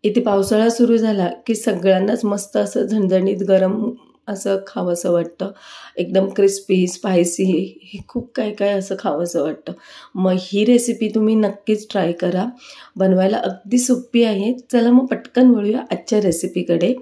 इथे पावसाळा सुरू झाला की सगळ्यांनाच मस्त असं झणझणीत गरम असं खावंसं वाटतं. एकदम क्रिस्पी, स्पायसी हे खूप काय असं खावंसं वाटतं. मग ही रेसिपी तुम्ही नक्कीच ट्राय करा. बनवायला अगदी सोपी आहे. चला मग पटकन वळूया आजच्या रेसिपीकडे.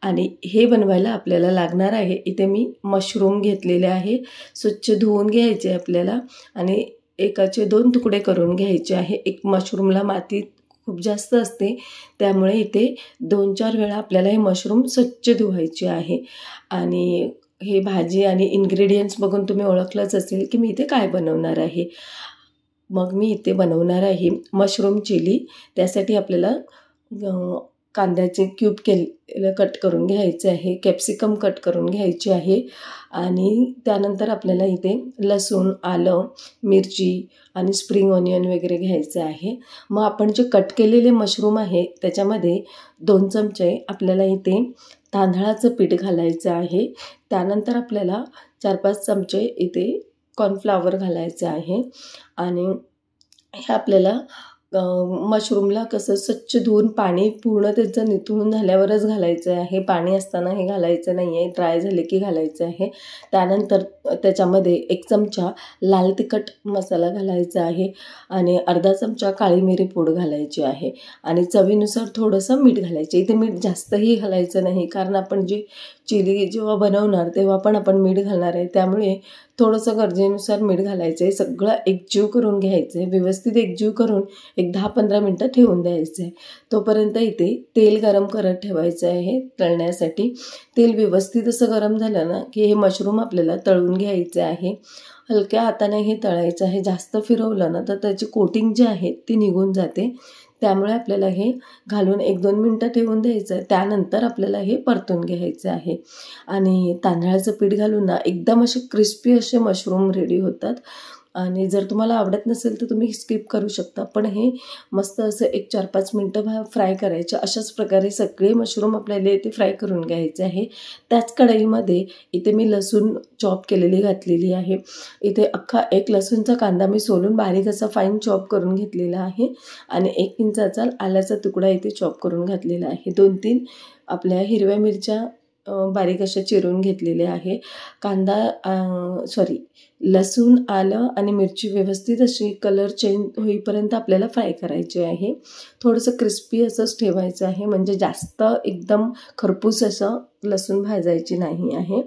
आणि हे बनवायला आपल्याला लागणार आहे, इथे मी मशरूम घेतलेले आहे. स्वच्छ धुवून घ्यायचे आपल्याला आणि एकाचे 2 तुकडे करून घ्यायचे आहे. एक मशरूमला माती खूप जास्त असते, त्यामुळे इथे 2-4 वेळा आपल्याला हे मशरूम स्वच्छ धुवायचे आहे. आणि हे भाजी आणि इन्ग्रेडियंट्स बघून तुम्ही ओळखलंच असेल की मी इथे काय बनवणार आहे. मग मी इथे बनवणार आहे मशरूम चिली. त्यासाठी आपल्याला कांद्याचे क्यूब केलेलं कट करून घ्यायचे आहे, कॅप्सिकम कट करून घ्यायचे आहे आणि त्यानंतर आपल्याला इथे लसूण, आलं, मिरची आणि स्प्रिंग ऑनियन वगैरे घ्यायचं आहे. मग आपण जे कट केलेले मशरूम आहे त्याच्यामध्ये 2 चमचे आपल्याला इथे तांदळाचं पीठ घालायचं आहे. त्यानंतर आपल्याला 4-5 चमचे इथे कॉर्नफ्लॉवर घालायचं आहे. आणि हे आपल्याला मशरूमला कसं स्वच्छ धुवून पाणी पूर्ण त्याचं निथळून झाल्यावरच घालायचं आहे. पाणी असताना हे घालायचं नाही आहे, ड्राय झाले की घालायचं आहे. त्यानंतर त्याच्यामध्ये 1 चमचा लाल तिखट मसाला घालायचा आहे आणि अर्धा चमचा काळी मिरी पूड घालायची आहे आणि चवीनुसार थोडंसं मीठ घालायचे. इथे मीठ जास्तही घालायचं नाही, कारण आपण जे चिली जेव्हा बनवणार तेव्हा पण आपण मीठ घालणार आहे, त्यामुळे थोडंसं गरजेनुसार मीठ घालायचं आहे. सगळं एकजीव करून घ्यायचं आहे. व्यवस्थित एकजीव करून एक 10-15 मिनटं ठेवून द्यायचं आहे. तोपर्यंत इथे तेल गरम करत ठेवायचं आहे तळण्यासाठी. तेल व्यवस्थित असं गरम झालं ना की हे मशरूम आपल्याला तळून घ्यायचं आहे. हलक्या हाताने हे तळायचं आहे. जास्त फिरवलं ना तर त्याची कोटिंग जी आहे ती निघून जाते. त्यामुळे आपल्याला हे घालून 1-2 मिनटं ठेवून द्यायचं. त्यानंतर आपल्याला हे परतून घ्यायचं आहे आणि तांदळाचं पीठ घालून ना एकदम असे क्रिस्पी असे मशरूम रेडी होतात. आणि जर तुम्हाला आवडत नसेल तर तुम्ही स्किप करू शकता, पण हे मस्त असं 1-4-5 मिनटं फ्राय करायचे. अशाच प्रकारे सगळे मशरूम आपल्याला इथे फ्राय करून घ्यायचे आहे. त्याच कढईमध्ये इथे मी लसूण चॉप केलेली घातलेली आहे. इथे अख्खा 1 लसूणचा कांदा मी सोलून बारीक असा फाईन चॉप करून घेतलेला आहे आणि 1 इंचाचा आल्याचा तुकडा इथे चॉप करून घातलेला आहे. 2-3 आपल्या हिरव्या मिरच्या बारीक अशा चिरून घेतलेल्या आहे. लसूण, आलं आणि मिरची व्यवस्थित अशी कलर चेंज होईपर्यंत आपल्याला फ्राय करायचे आहे. थोडंसं क्रिस्पी असंच ठेवायचं आहे, म्हणजे जास्त एकदम खरपूस असं लसूण भाजायची नाही आहे.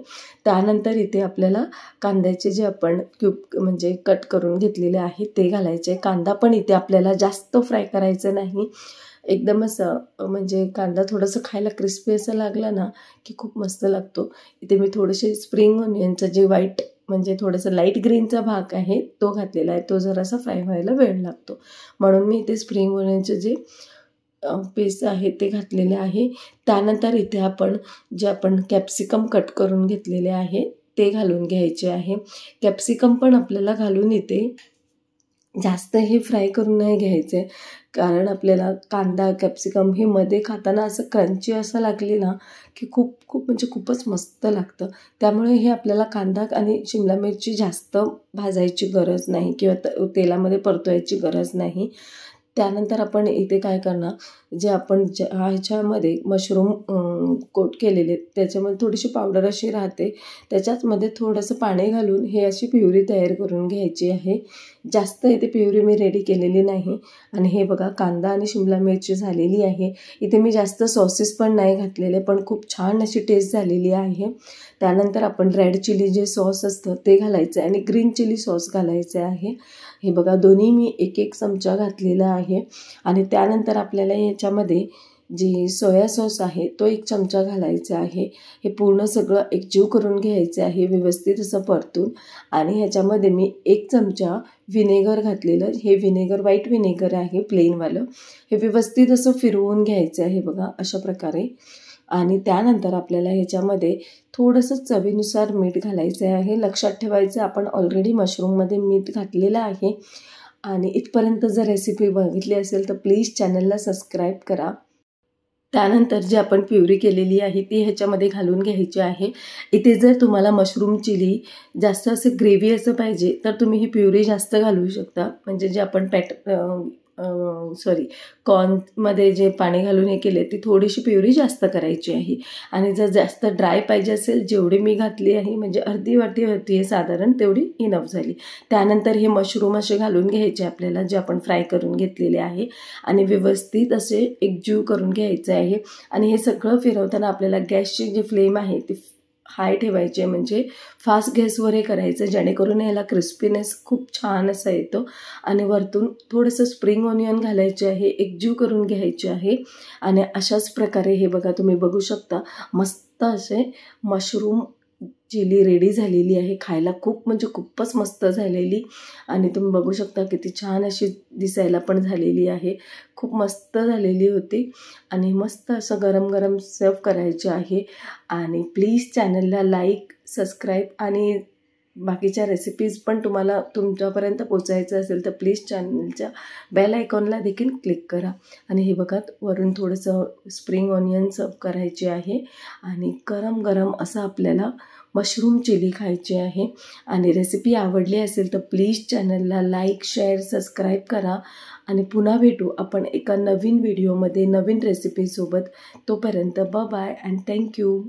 त्यानंतर इथे आपल्याला कांद्याचे जे आपण क्यूब म्हणजे कट करून घेतलेले आहे ते घालायचे. कांदा पण इथे आपल्याला जास्त फ्राय करायचं नाही. एकदम असं म्हणजे कांदा थोडंसं खायला क्रिस्पी असं लागला ना की खूप मस्त लागतो. इथे मी थोडेसे स्प्रिंग ऑनियनचं जे व्हाईट म्हणजे थोडंसं लाईट ग्रीनचा भाग आहे तो घातलेला आहे. तो जरासा फ्राय व्हायला वेळ लागतो, म्हणून मी इथे स्प्रिंग ऑनियनचे जे पीस आहे ते घातलेले आहे. त्यानंतर इथे आपण कॅप्सिकम कट करून घेतलेले आहे ते घालून घ्यायचे आहे. कॅप्सिकम पण आपल्याला घालून इथे जास्त हे फ्राय करून नाही घ्यायचे, कारण आपल्याला कांदा कॅप्सिकम हे मध्ये खाताना असं क्रंची असं लागले ना की म्हणजे खूपच मस्त लागतं. त्यामुळे हे आपल्याला कांदा आणि शिमला मिरची जास्त भाजायची गरज नाही किंवा तेलामध्ये परतवायची गरज नाही. त्यानंतर आपण इथे काय करणार, जे आपण ह्याच्यामध्ये मशरूम कोट केलेले त्याच्यामध्ये थोडीशी पावडर अशी राहते, त्याच्याचमध्ये थोडंसं पाणी घालून हे अशी प्युरी तयार करून घ्यायची आहे. जास्त इथे प्युरी मी रेडी केलेली नाही. आणि हे बघा कांदा आणि शिमला मिरची झालेली आहे. इथे मी जास्त सॉसेस पण नाही घातलेले, पण खूप छान अशी टेस्ट झालेली आहे. त्यानंतर आपण रेड चिली जे सॉस असतं ते घालायचं आहे आणि ग्रीन चिली सॉस घालायचं आहे. हे बघा दोन्ही मी 1-1 चमचा घातलेला आहे. आणि त्यानंतर आपल्याला याच्यामध्ये जी सोया सॉस आहे तो 1 चमचा घालायचा आहे. हे पूर्ण सगळं एकजीव करून घ्यायचं आहे व्यवस्थित असं परतून. आणि ह्याच्यामध्ये मी 1 चमचा व्हिनेगर घातलेलं, हे व्हिनेगर व्हाईट व्हिनेगर आहे प्लेनवालं. हे व्यवस्थित असं फिरवून घ्यायचं आहे बघा अशा प्रकारे. आणि त्यानंतर आपल्याला ह्याच्यामध्ये थोडंसं चवीनुसार मीठ घालायचं आहे. लक्षात ठेवायचं आपण ऑलरेडी मशरूममध्ये मीठ घातलेलं आहे. आणि इथपर्यंत जर रेसिपी बघितली असेल तर प्लीज चॅनलला सबस्क्राईब करा. त्यानंतर जी आपण प्युरी केलेली आहे ती ह्याच्यामध्ये घालून घ्यायची आहे. इथे जर तुम्हाला मशरूम चिली जास्त असं ग्रेव्ही असं पाहिजे तर तुम्ही ही प्युरी जास्त घालू शकता. म्हणजे जे आपण सॉरी कॉर्नमध्ये जे पाणी घालून हे केले ती थोडीशी प्युरी जास्त करायची आहे. आणि जर जास्त ड्राय पाहिजे असेल, जेवढी मी घातली आहे म्हणजे अर्धी वाटी होती आहे साधारण, तेवढी इनफ झाली. त्यानंतर हे मशरूम असे घालून घ्यायचे आपल्याला, जे आपण फ्राय करून घेतलेले आहे, आणि व्यवस्थित असे एकजीव करून घ्यायचे आहे. आणि हे सगळं फिरवताना आपल्याला गॅसची जी फ्लेम आहे ती हाय ठेवायची आहे, म्हणजे फास्ट गॅसवर हे करायचं, जेणेकरून याला क्रिस्पीनेस खूप छान असा येतो. आणि वरतून थोडंसं स्प्रिंग ऑनियन घालायचे आहे, एकजीव करून घ्यायचे आहे. आणि अशाच प्रकारे हे बघा, तुम्ही बघू शकता मस्त असे मशरूम चिली रेडी झालेली आहे. खायला खूप म्हणजे खूपच मस्त झालेली. आणि तुम्ही बघू शकता किती छान अशी दिसायला पण झालेली आहे. खूप मस्त झालेली होती. आणि मस्त असं गरम गरम सर्व करायचे आहे. आणि प्लीज चॅनलला लाईक, सबस्क्राईब आणि बाकीच्या रेसिपीज पण तुम्हाला तुमच्यापर्यंत पोचायचं असेल तर प्लीज चॅनलच्या बेल आयकॉनला देखील क्लिक करा. आणि हे बघा, वरून थोडंसं स्प्रिंग ऑनियन सर्व करायचे आहे. आणि गरम गरम असं आपल्याला मशरूम चिली खायची आहे. आणि रेसिपी आवडली असेल तर प्लीज चॅनलला लाईक, शेअर, सबस्क्राईब करा. आणि पुन्हा भेटू आपण एका नवीन व्हिडिओमध्ये नवीन रेसिपीसोबत. तोपर्यंत बाय अँड थँक्यू.